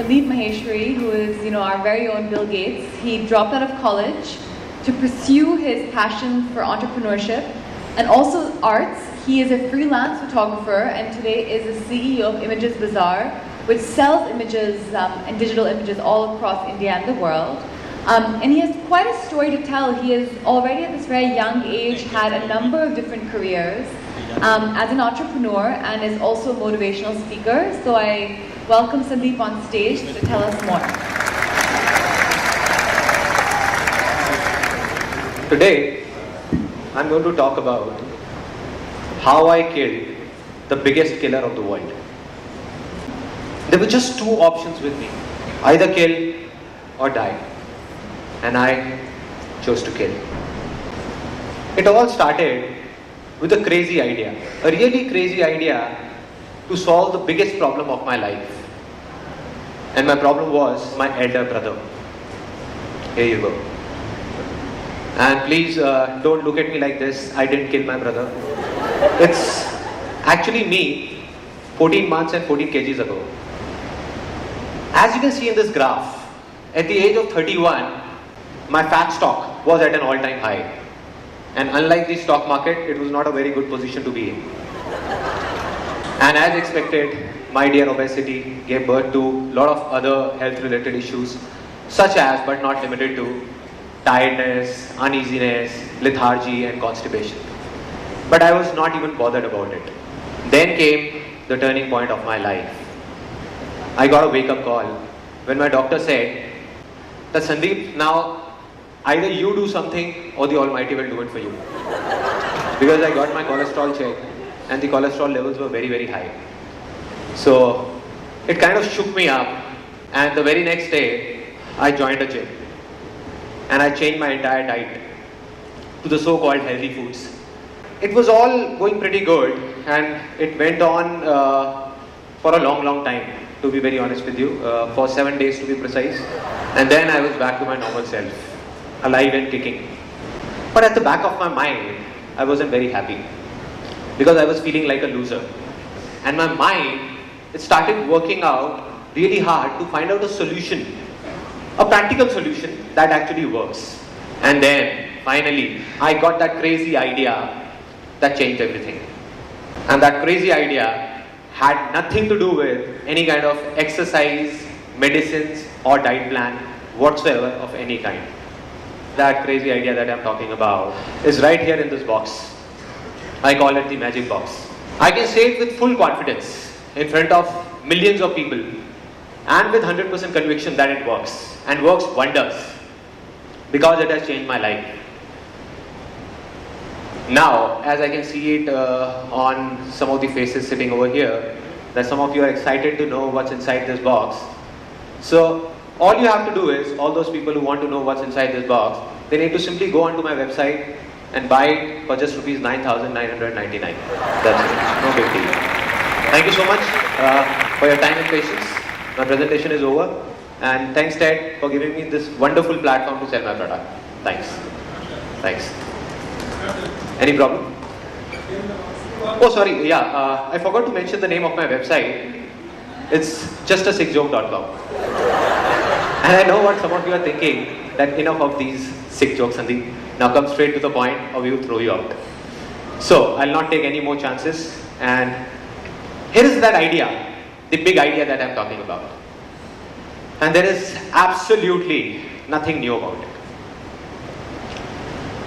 Sandeep Maheswari, who is, our very own Bill Gates. He dropped out of college to pursue his passion for entrepreneurship and also arts. He is a freelance photographer and today is the CEO of Images Bazaar, which sells images and digital images all across India and the world. And he has quite a story to tell. He has already at this very young age had a number of different careers as an entrepreneur and is also a motivational speaker. So I welcome Sandeep on stage to tell us more. Today, I'm going to talk about how I killed the biggest killer of the world. There were just two options with me, either kill or die. And I chose to kill. It all started with a crazy idea, a really crazy idea to solve the biggest problem of my life. And my problem was my elder brother. Here you go. And please don't look at me like this. I didn't kill my brother. It's actually me 14 months and 14 kgs ago. As you can see in this graph, at the age of 31, my fat stock was at an all-time high. And unlike the stock market, it was not a very good position to be in. And as expected, my dear obesity gave birth to a lot of other health-related issues, such as, but not limited to, tiredness, uneasiness, lethargy, and constipation. But I was not even bothered about it. Then came the turning point of my life. I got a wake-up call when my doctor said that Sandeep, now either you do something or the Almighty will do it for you. Because I got my cholesterol checked and the cholesterol levels were very, very high. So it kind of shook me up, and the very next day I joined a gym and I changed my entire diet to the so-called healthy foods. It was all going pretty good and it went on for a long time, to be very honest with you, for 7 days to be precise. And then I was back to my normal self, alive and kicking. But at the back of my mind, I wasn't very happy because I was feeling like a loser. And my mind, it started working out really hard to find out a solution, a practical solution that actually works. And then finally, I got that crazy idea that changed everything. And that crazy idea had nothing to do with any kind of exercise, medicines, or diet plan whatsoever of any kind. That crazy idea that I'm talking about is right here in this box. I call it the magic box. I can say it with full confidence in front of millions of people and with 100% conviction that it works and works wonders because it has changed my life. Now, as I can see it on some of the faces sitting over here, that some of you are excited to know what's inside this box. So all you have to do is, all those people who want to know what's inside this box, they need to simply go onto my website and buy it for just rupees 9,999. That's it. No big deal. Thank you so much for your time and patience. My presentation is over. And thanks, Ted, for giving me this wonderful platform to sell my product. Thanks. Thanks. Any problem? Oh, sorry. Yeah, I forgot to mention the name of my website. It's justasixjoke.com. And I know what some of you are thinking, that enough of these sick jokes, Sandeep. Now come straight to the point or we will throw you out. So I'll not take any more chances. And here is that idea, the big idea that I'm talking about. And there is absolutely nothing new about it.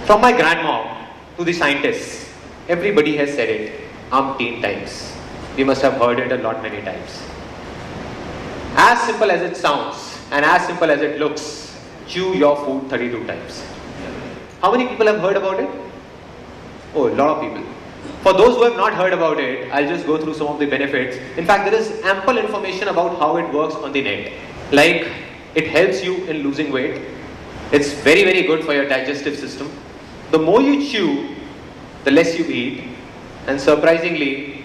From my grandmom to the scientists, everybody has said it umpteen times. We must have heard it a lot many times. As simple as it sounds and as simple as it looks, chew your food 32 times. How many people have heard about it? Oh, a lot of people. For those who have not heard about it, I'll just go through some of the benefits. In fact, there is ample information about how it works on the net. Like, it helps you in losing weight. It's very, very good for your digestive system. The more you chew, the less you eat. And surprisingly,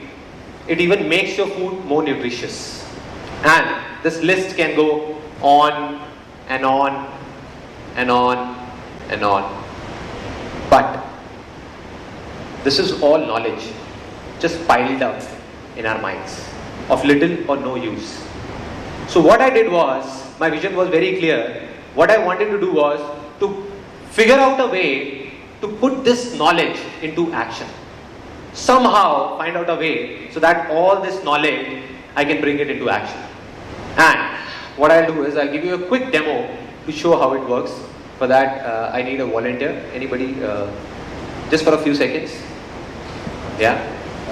it even makes your food more nutritious. And this list can go on and on and on and on. But this is all knowledge just piled up in our minds of little or no use. So what I did was, my vision was very clear. What I wanted to do was to figure out a way to put this knowledge into action. Somehow find out a way so that all this knowledge, I can bring it into action. And what I'll do is I'll give you a quick demo to show how it works. For that, I need a volunteer. Anybody, just for a few seconds. Yeah?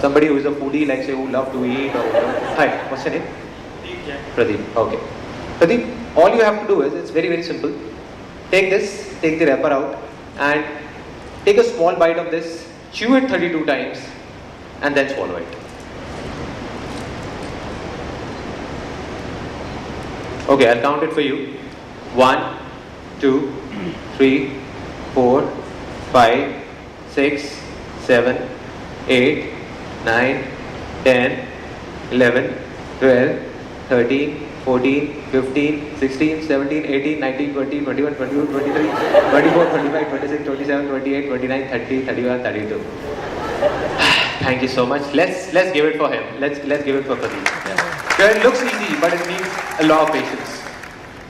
Somebody who is a foodie, like say, who love to eat or whatever. Hi, what's your name? Pradeep. Okay. Pradeep, all you have to do is, it's very, very simple. Take this, take the wrapper out, and take a small bite of this, chew it 32 times, and then swallow it. Okay, I'll count it for you. 1, 2, 3, 4, 5, 6, 7, 8, 9, 10, 11, 12, 13, 14, 15, 16, 17, 18, 19, 20, 21, 22, 23, 24, 25, 26, 27, 28, 29, 30, 31, 32. Thank you so much. Let's give it for him. Let's give it for Pradeep. Yeah. It looks easy, but it needs a lot of patience.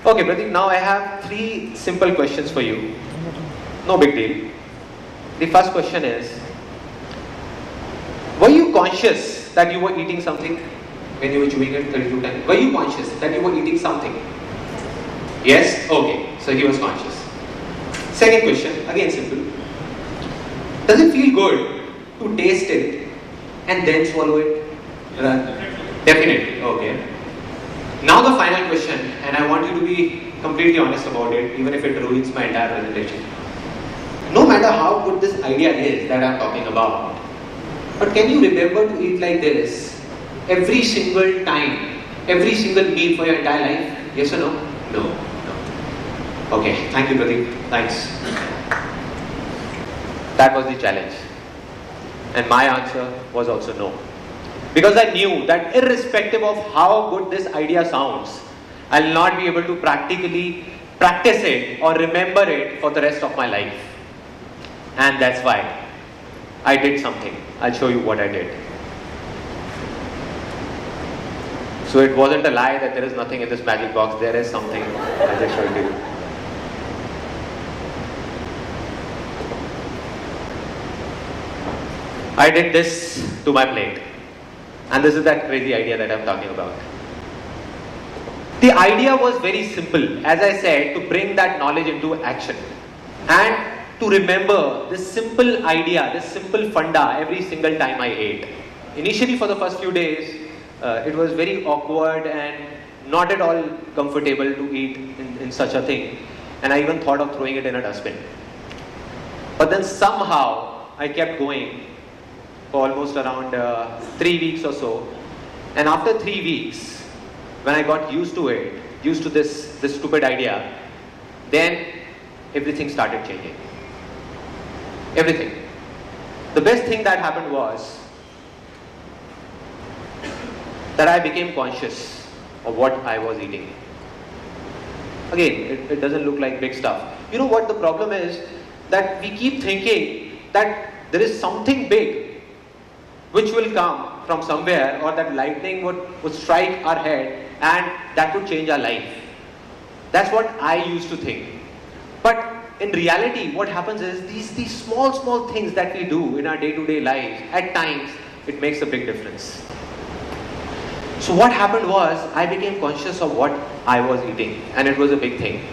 Okay, Pradeep, now I have 3 simple questions for you. No big deal. The first question is, were you conscious that you were eating something when you were chewing it 32 times? Were you conscious that you were eating something? Yes? Okay, so he was conscious. Second question, again simple. Does it feel good to taste it and then swallow it? Definitely, okay. Now the final question, and I want you to be completely honest about it, even if it ruins my entire presentation. No matter how good this idea is that I'm talking about, but can you remember to eat like this every single time, every single meal for your entire life? Yes or no? No. No. Okay, thank you Pradeep. Thanks. That was the challenge. And my answer was also no. Because I knew that irrespective of how good this idea sounds, I'll not be able to practically practice it or remember it for the rest of my life. And that's why I did something. I'll show you what I did. So it wasn't a lie that there is nothing in this magic box. There is something. I'll just show it to you. I did this to my plate. And this is that crazy idea that I'm talking about. The idea was very simple, as I said, to bring that knowledge into action. And to remember this simple idea, this simple funda every single time I ate. Initially for the first few days, it was very awkward and not at all comfortable to eat in such a thing. And I even thought of throwing it in a dustbin. But then somehow I kept going for almost around 3 weeks or so. And after 3 weeks, when I got used to it, used to this stupid idea, then everything started changing. Everything. The best thing that happened was that I became conscious of what I was eating. Again, it doesn't look like big stuff. You know what the problem is? That we keep thinking that there is something big which will come from somewhere, or that lightning would strike our head and that would change our life. That's what I used to think. But in reality, what happens is these small things that we do in our day-to-day lives, at times, it makes a big difference. So what happened was, I became conscious of what I was eating, and it was a big thing.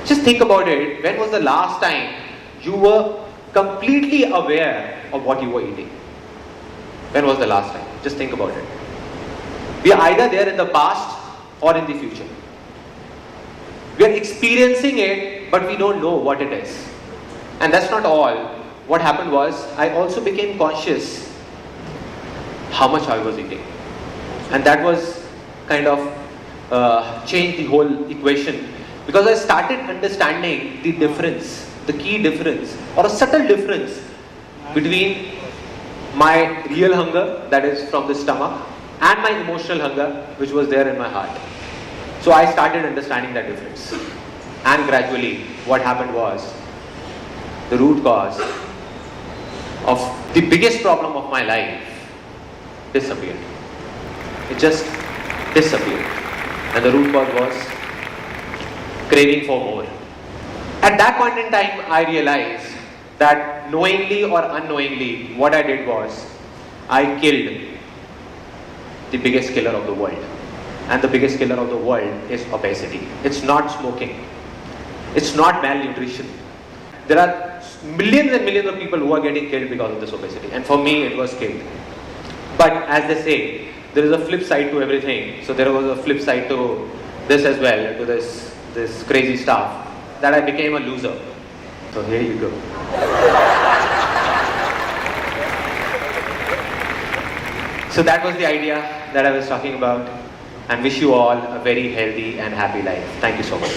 Just think about it. When was the last time you were completely aware of what you were eating? When was the last time? Just think about it. We are either there in the past or in the future. We are experiencing it, but we don't know what it is. And that's not all. What happened was, I also became conscious how much I was eating. And that was kind of changed the whole equation. Because I started understanding the difference, the key difference, or a subtle difference between my real hunger, that is from the stomach, and my emotional hunger, which was there in my heart. So I started understanding that difference. And gradually, what happened was, the root cause of the biggest problem of my life disappeared. It just disappeared. And the root cause was craving for more. At that point in time, I realized that knowingly or unknowingly, what I did was, I killed the biggest killer of the world. And the biggest killer of the world is obesity. It's not smoking. It's not malnutrition. There are millions and millions of people who are getting killed because of this obesity. And for me, it was killed. But as they say, there is a flip side to everything. So there was a flip side to this as well, to this crazy stuff, that I became a loser. So here you go. So that was the idea that I was talking about, and wish you all a very healthy and happy life. Thank you so much.